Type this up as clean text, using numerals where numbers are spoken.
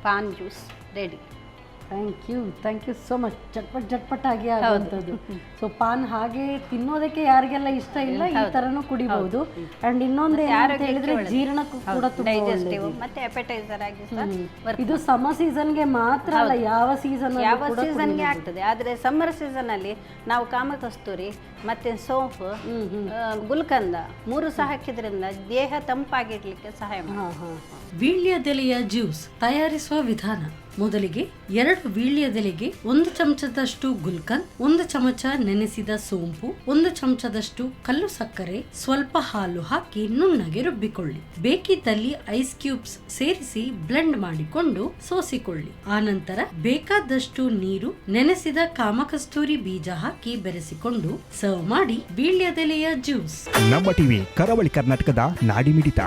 PAN juice ready. Thank you so much. ಚಟ್ಪಟ್ ಆಗಿ ಆಗುವಂಥದ್ದು. ಸೊ ಪಾನ್ ಹಾಗೆ ತಿನ್ನೋದಕ್ಕೆ ಯಾರಿಗೆಲ್ಲ ಇಷ್ಟ ಇಲ್ಲ ಈ ಥರನೂ ಕುಡಿಬಹುದು. ಆ್ಯಂಡ್ ಇನ್ನೊಂದು ಏನಂತ ಹೇಳಿದ್ರೆ ಜೀರ್ಣಕ್ಕೂ ಕೂಡ ತುಂಬ ಡೈಜೆಸ್ಟಿವ್ ಮತ್ತೆ ಅಪೆಟೈಸರ್ ಆಗಿ ಇದು ಸಮ್ಮರ್ ಸೀಸನ್ಗೆ ಮಾತ್ರ ಅಲ್ಲ, ಯಾವ ಸೀಸನ್ಗೆ ಆಗ್ತದೆ. ಆದರೆ ಸಮ್ಮರ್ ಸೀಸನಲ್ಲಿ ನಾವು ಕಾಮಕಸ್ತೂರಿ ಮತ್ತೆ ಸೋಂಪು, ಗುಲ್ಕಂದ 3 ಸಹ ಹಾಕಿದ್ರಿಂದ ದೇಹ ತಂಪಾಗಿಡ್ಲಿಕ್ಕೆ ಸಹಾಯ ಮಾಡ್ತದೆ. ವೀಳ್ಯದೆಲೆಯ ಜ್ಯೂಸ್ ತಯಾರಿಸುವ ವಿಧಾನ: ಮೊದಲಿಗೆ 2 ವೀಳ್ಯದೆಲೆಗೆ 1 ಚಮಚದಷ್ಟು ಗುಲ್ಕಂದ್, 1 ಚಮಚ ನೆನೆಸಿದ ಸೋಂಪು, 1 ಚಮಚದಷ್ಟು ಕಲ್ಲು ಸಕ್ಕರೆ, ಸ್ವಲ್ಪ ಹಾಲು ಹಾಕಿ ನುಣ್ಣಗೆ ರುಬ್ಬಿಕೊಳ್ಳಿ. ಬೇಕಿದ್ದಲ್ಲಿ ಐಸ್ ಕ್ಯೂಬ್ಸ್ ಸೇರಿಸಿ ಬ್ಲೆಂಡ್ ಮಾಡಿಕೊಂಡು ಸೋಸಿಕೊಳ್ಳಿ. ಆನಂತರ ಬೇಕಾದಷ್ಟು ನೀರು, ನೆನೆಸಿದ ಕಾಮಕಸ್ತೂರಿ ಬೀಜ ಹಾಕಿ ಬೆರೆಸಿಕೊಂಡು ಸರ್ವ್ ಮಾಡಿ. ವೀಳ್ಯದೆಲೆಯ ಜ್ಯೂಸ್. ನಮ್ಮ ಟಿವಿ ಕರಾವಳಿ ಕರ್ನಾಟಕದ ನಾಡಿಮಿಡಿತ.